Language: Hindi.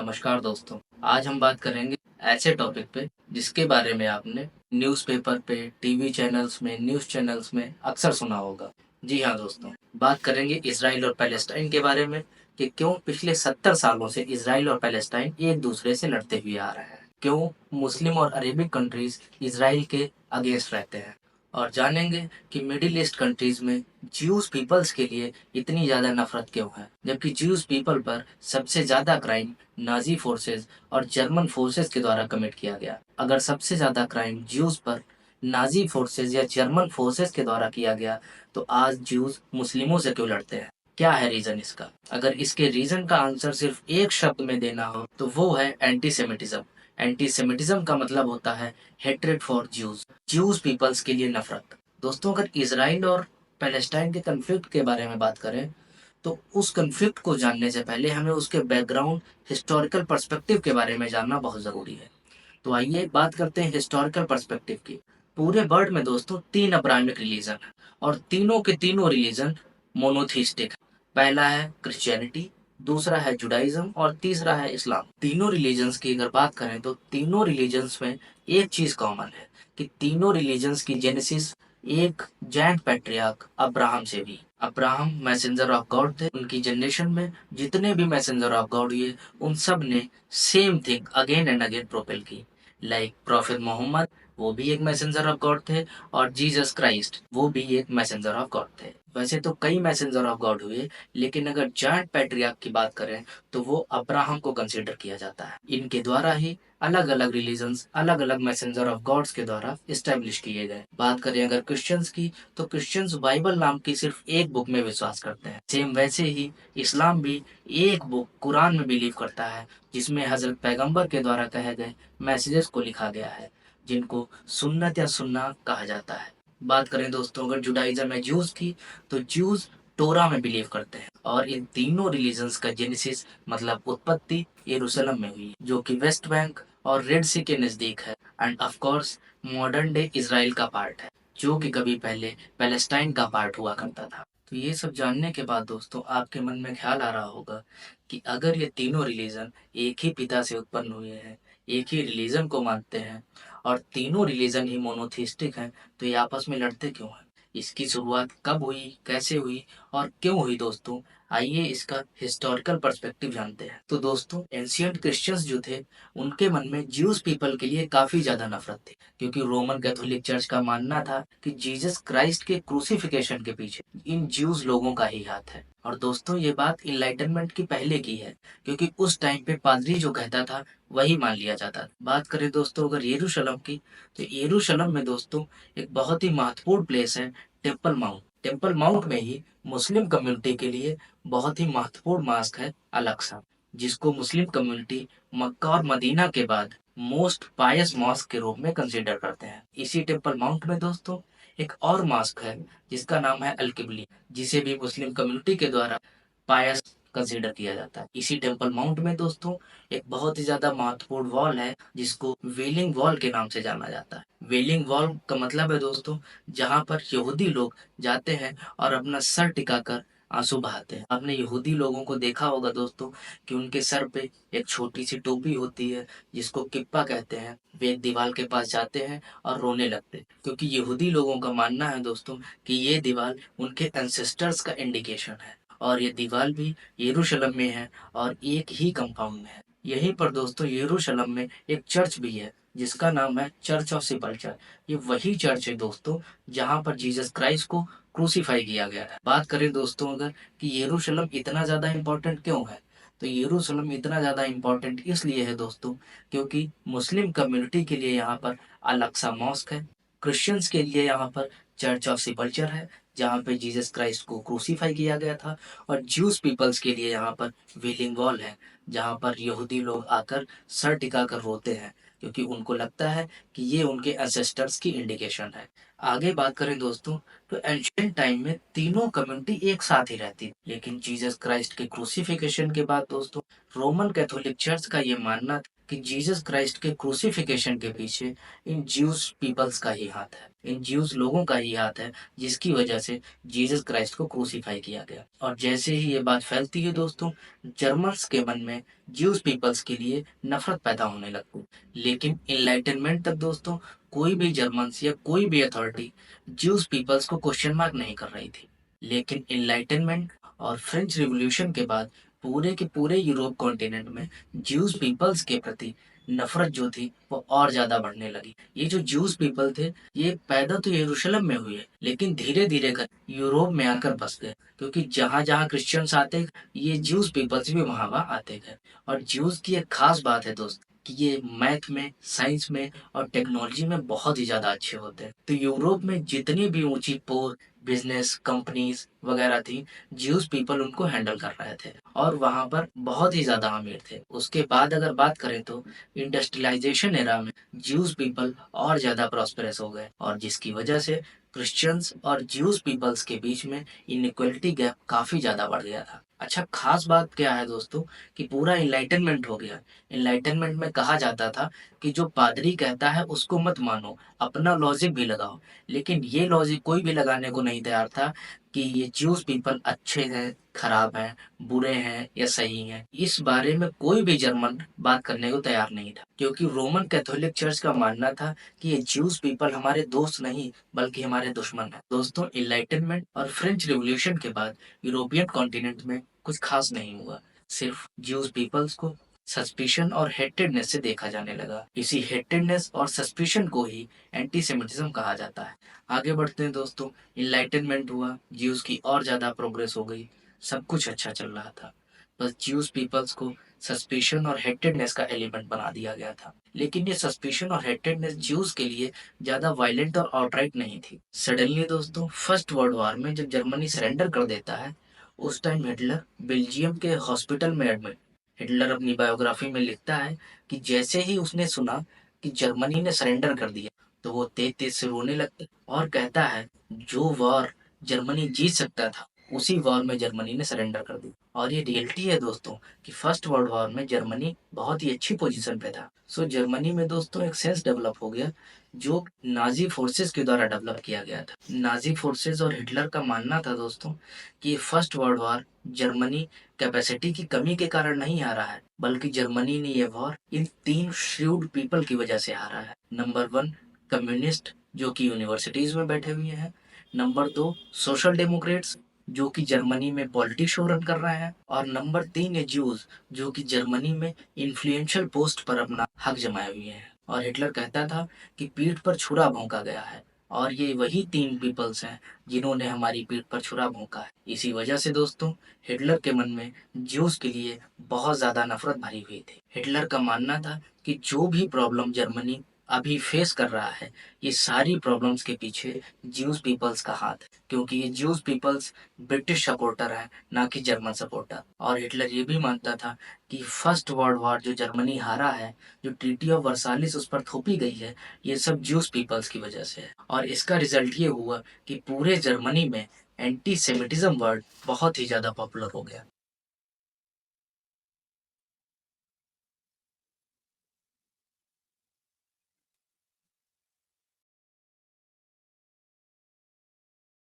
नमस्कार दोस्तों, आज हम बात करेंगे ऐसे टॉपिक पे जिसके बारे में आपने न्यूज़पेपर पे, टीवी चैनल्स में, न्यूज़ चैनल्स में अक्सर सुना होगा। जी हाँ दोस्तों, बात करेंगे इज़राइल और पैलेस्टाइन के बारे में कि क्यों पिछले 70 सालों से इज़राइल और पैलेस्टाइन एक दूसरे से लड़ते हुए आ रहे हैं। क्यों मुस्लिम और अरेबिक कंट्रीज इज़राइल के अगेंस्ट रहते हैं और जानेंगे कि मिडिल ईस्ट कंट्रीज में ज्यूज पीपल्स के लिए इतनी ज़्यादा नफरत क्यों है, जबकि ज्यूज पीपल पर सबसे ज़्यादा क्राइम नाजी फोर्सेस और जर्मन फोर्सेस के द्वारा कमिट किया गया। अगर सबसे ज़्यादा क्राइम ज्यूज पर नाजी फोर्सेस या जर्मन फोर्सेस के द्वारा किया गया, तो आज ज्यूज मुस्लिमों से क्यों लड़ते हैं? क्या है रीजन इसका? अगर इसके रीजन का आंसर सिर्फ एक शब्द में देना हो तो वो है एंटीसेमिटिज्म। एंटीसेमिटिज्म का मतलब होता है hatred for Jews, Jews peoples के लिए नफरत। दोस्तों, अगर इसराइल और पैलेस्टाइन के कन्फ्लिक्ट के बारे में बात करें तो उस कन्फ्लिक्ट को जानने से पहले हमें उसके बैकग्राउंड हिस्टोरिकल पर्सपेक्टिव के बारे में जानना बहुत ज़रूरी है। तो आइए बात करते हैं हिस्टोरिकल पर्सपेक्टिव की। पूरे वर्ल्ड में दोस्तों 3 अब्राहमिक रिलीजन है और तीनों के तीनों रिलीजन मोनोथीस्टिक है। पहला है क्रिश्चियनिटी, दूसरा है जुडाइज्म और तीसरा है इस्लाम। तीनों रिलीजन्स की अगर बात करें तो तीनों रिलीजन्स में एक चीज कॉमन है कि तीनों रिलीजन्स की जेनेसिस एक जायंट पैट्रियार्क अब्राहम से भी। अब्राहम मैसेंजर ऑफ गॉड थे। उनकी जनरेशन में जितने भी मैसेंजर ऑफ गॉड हुए उन सब ने same thing again and again propel की। लाइक प्रॉफिट मोहम्मद, वो भी एक मैसेंजर ऑफ गॉड थे, और जीसस क्राइस्ट वो भी एक मैसेंजर ऑफ गॉड थे। वैसे तो कई मैसेंजर ऑफ गॉड हुए, लेकिन अगर जायंट पैट्रियार्क की बात करें तो वो अब्राहम को कंसीडर किया जाता है। इनके द्वारा ही अलग अलग रिलीजन्स अलग अलग मैसेंजर ऑफ गॉड्स के द्वारा इस्टेब्लिश किए गए। बात करें अगर क्रिश्चियंस की तो क्रिश्चियंस बाइबल नाम की सिर्फ एक बुक में विश्वास करते हैं। सेम वैसे ही इस्लाम भी एक बुक कुरान में बिलीव करता है, जिसमें हजरत पैगंबर के द्वारा कहे गए मैसेजेस को लिखा गया है, जिनको सुन्नत या सुन्ना कहा जाता है। बात करें दोस्तों अगर जुडाइज्म या ज्यूज की, तो ज्यूज टोरा में बिलीव करते हैं और इन तीनों रिलीजन्स का जेनेसिस मतलब उत्पत्ति यरूशलेम में हुई, जो कि वेस्ट बैंक और रेड सी के नजदीक है end of course modern day Israel का पार्ट है, जो कि कभी पहले पैलेस्टाइन का पार्ट हुआ करता था। तो ये सब जानने के बाद दोस्तों आपके मन में ख्याल आ रहा होगा कि अगर ये तीनों रिलीजन एक ही पिता से उत्पन्न हुए हैं, एक ही रिलीजन को मानते हैं और तीनों रिलीजन ही मोनोथिस्टिक हैं, तो ये आपस में लड़ते क्यों हैं? इसकी शुरुआत कब हुई, कैसे हुई और क्यों हुई दोस्तों? आइए इसका हिस्टोरिकल पर्सपेक्टिव जानते हैं। तो दोस्तों एंशियंट क्रिश्चियंस जो थे उनके मन में ज्यूज पीपल के लिए काफी ज्यादा नफरत थी, क्योंकि रोमन कैथोलिक चर्च का मानना था कि जीसस क्राइस्ट के क्रूसिफिकेशन के पीछे इन ज्यूज लोगों का ही हाथ है। और दोस्तों ये बात इनलाइटनमेंट की पहले की है, क्योंकि उस टाइम पे पादरी जो कहता था वही मान लिया जाता था। बात करें दोस्तों अगर यरूशलेम की, तो यरूशलेम में दोस्तों एक बहुत ही महत्वपूर्ण प्लेस है टेम्पल माउंट। टेम्पल माउंट में ही मुस्लिम कम्युनिटी के लिए बहुत ही महत्वपूर्ण मास्क है अल-अक्सा, जिसको मुस्लिम कम्युनिटी मक्का और मदीना के बाद मोस्ट पायस मॉस्क के रूप में कंसीडर करते हैं। इसी टेम्पल माउंट में दोस्तों एक और मॉस्क है जिसका नाम है अल-किबली, जिसे भी मुस्लिम कम्युनिटी के द्वारा पायस कंसीडर किया जाता है। इसी टेम्पल माउंट में दोस्तों एक बहुत ही ज्यादा महत्वपूर्ण वॉल है जिसको वेलिंग वॉल के नाम से जाना जाता है। वेलिंग वॉल का मतलब है दोस्तों जहाँ पर यहूदी लोग जाते हैं और अपना सर टिकाकर आंसू बहाते हैं। आपने यहूदी लोगों को देखा होगा दोस्तों कि उनके सर पे एक छोटी सी टोपी होती है जिसको किप्पा कहते हैं। वे एक दीवार के पास जाते हैं और रोने लगते हैं, क्योंकि यहूदी लोगों का मानना है दोस्तों कि ये दीवार उनके एंसेस्टर्स का इंडिकेशन है, और ये दीवार भी यरूशलेम में है और एक ही कंपाउंड में है। यहीं पर दोस्तों यरूशलेम में एक चर्च भी है जिसका नाम है चर्च ऑफ सिपल्चर। ये वही चर्च है दोस्तों जहाँ पर जीसस क्राइस्ट को क्रूसीफाई किया गया था। बात करें दोस्तों अगर कि यरूशलेम इतना ज़्यादा इम्पोर्टेंट क्यों है, तो यरूशलेम इतना ज़्यादा इम्पोर्टेंट इसलिए है दोस्तों क्योंकि मुस्लिम कम्युनिटी के लिए यहाँ पर अल अक्सा मॉस्क है, क्रिश्चियंस के लिए यहाँ पर चर्च ऑफ सिपल्चर है जहाँ पे जीसस क्राइस्ट को क्रूसीफाई किया गया था, और ज्यूज पीपल्स के लिए यहाँ पर वेलिंग वॉल है जहाँ पर यहूदी लोग आकर सर टिकाकर रोते हैं, क्योंकि उनको लगता है कि ये उनके एंसेस्टर्स की इंडिकेशन है। आगे बात करें दोस्तों तो एंशिएंट टाइम में तीनों कम्युनिटी एक साथ ही रहती थी, लेकिन जीसस क्राइस्ट के क्रूसिफिकेशन के बाद दोस्तों रोमन कैथोलिक चर्च का ये मानना था कि जीसस क्राइस्ट के क्रूसिफिकेशन के पीछे इन ज्यूस पीपल्स का ही हाथ है, इन ज्यूस लोगों का ही हाथ है, जिसकी वजह से जीसस क्राइस्ट को क्रूसीफाई किया गया। और जैसे ही ये बात फैलती है दोस्तों, जर्मन्स के मन में ज्यूस पीपल्स के लिए नफरत पैदा होने लगती। लेकिन इनलाइटनमेंट तक दोस्तों कोई भी जर्मन्स या कोई भी अथॉरिटी ज्यूस पीपल्स को क्वेश्चन मार्क नहीं कर रही थी। लेकिन इनलाइटनमेंट और फ्रेंच रिवॉल्यूशन के बाद पूरे के पूरे यूरोप कॉन्टिनेंट में ज्यूस पीपल्स के प्रति नफरत जो थी वो और ज्यादा बढ़ने लगी। ये जो ज्यूस पीपल थे, ये पैदा तो यरूशलेम में हुए, लेकिन धीरे धीरे कर यूरोप में आकर बस गए, क्योंकि जहाँ जहाँ क्रिश्चियंस आते ये ज्यूस पीपल्स भी वहाँ वहाँ आते गए। और ज्यूस की एक खास बात है दोस्त कि ये मैथ में, साइंस में और टेक्नोलॉजी में बहुत ही ज्यादा अच्छे होते हैं। तो यूरोप में जितनी भी ऊंची पोस्ट बिजनेस कंपनीज वगैरह थी, ज्यूस पीपल उनको हैंडल कर रहे थे और वहाँ पर बहुत ही ज्यादा अमीर थे। उसके बाद अगर बात करें तो इंडस्ट्रियलाइजेशन एरा में ज्यूस पीपल और ज्यादा प्रॉस्पेरस हो गए, और जिसकी वजह से क्रिश्चियंस और ज्यूस पीपल्स के बीच में इनइक्वलिटी गैप काफी ज्यादा बढ़ गया था। अच्छा, खास बात क्या है दोस्तों कि पूरा इनलाइटनमेंट हो गया। इनलाइटनमेंट में कहा जाता था कि जो पादरी कहता है उसको मत मानो, अपना लॉजिक भी लगाओ। लेकिन ये लॉजिक कोई भी लगाने को नहीं तैयार था कि ये ज्यूस पीपल अच्छे हैं, खराब हैं, बुरे हैं या सही हैं। इस बारे में कोई भी जर्मन बात करने को तैयार नहीं था, क्योंकि रोमन कैथोलिक चर्च का मानना था कि ये ज्यूस पीपल हमारे दोस्त नहीं बल्कि हमारे दुश्मन हैं। दोस्तों, इनलाइटनमेंट और फ्रेंच रिवॉल्यूशन के बाद यूरोपियन कॉन्टिनेंट में कुछ खास नहीं हुआ। सिर्फ ज्यूस पीपल्स को सस्पिशन और हेटेडनेस से देखा जाने लगा। इसी हेटेडनेस और सस्पिशन को ही एंटीसेमिटिज्म कहा जाता है। आगे बढ़ते हैं दोस्तों, इनलाइटनमेंट हुआ, ज्यूज की और ज्यादा प्रोग्रेस हो गई, सब कुछ अच्छा चल रहा था। बस ज्यूस पीपल्स को सस्पिशन और हेटेडनेस का एलिमेंट बना दिया गया था। लेकिन ये सस्पिशन और हेटेडनेस ज्यूस के लिए ज्यादा वायलेंट और आउटराइट नहीं थी। सडनली दोस्तों, फर्स्ट वर्ल्ड वॉर में जब जर्मनी सरेंडर कर देता है, उस टाइम हिटलर बेल्जियम के हॉस्पिटल में एडमिट। हिटलर अपनी बायोग्राफी में लिखता है कि जैसे ही उसने सुना कि जर्मनी ने सरेंडर कर दिया तो वो तेज तेज से रोने लगता और कहता है जो वॉर जर्मनी जीत सकता था उसी वॉर में जर्मनी ने सरेंडर कर दी। और ये रियलिटी है दोस्तों कि फर्स्ट वर्ल्ड वॉर में जर्मनी बहुत ही अच्छी पोजीशन पे था। सो जर्मनी में दोस्तों एक सेंस डेवलप हो गया जो नाजी फोर्सेस के द्वारा डेवलप किया गया था। नाजी फोर्सेस और हिटलर का मानना था दोस्तों कि first world war Germany capacity की कमी के कारण नहीं हारा है, बल्कि जर्मनी ने यह वॉर इन तीन श्रूड पीपल की वजह से हारा है। नंबर 1 कम्युनिस्ट जो कि यूनिवर्सिटीज में बैठे हुए हैं। नंबर 2 सोशल डेमोक्रेट्स जो कि जर्मनी में पॉलिटिक्स शो रन कर रहे हैं। और नंबर 3 है ज्यूज जो कि जर्मनी में इन्फ्लुएंशियल पोस्ट पर अपना हक जमाए हुए हैं। और हिटलर कहता था कि पीठ पर छुरा भोंका गया है, और ये वही 3 पीपल्स हैं जिन्होंने हमारी पीठ पर छुरा भोंका है। इसी वजह से दोस्तों हिटलर के मन में ज्यूस के लिए बहुत ज्यादा नफरत भरी हुई थी। हिटलर का मानना था कि जो भी प्रॉब्लम जर्मनी अभी फेस कर रहा है, ये सारी प्रॉब्लम्स के पीछे ज्यूस पीपल्स का हाथ है, क्योंकि ये ज्यूस पीपल्स ब्रिटिश सपोर्टर है, ना कि जर्मन सपोर्टर। और हिटलर ये भी मानता था कि फर्स्ट वर्ल्ड वॉर जो जर्मनी हारा है, जो ट्रीटी ऑफ वर्सालिस उस पर थोपी गई है, ये सब ज्यूस पीपल्स की वजह से है। और इसका रिजल्ट ये हुआ कि पूरे जर्मनी में एंटी सेमिटिज्म वर्ड बहुत ही ज्यादा पॉपुलर हो गया।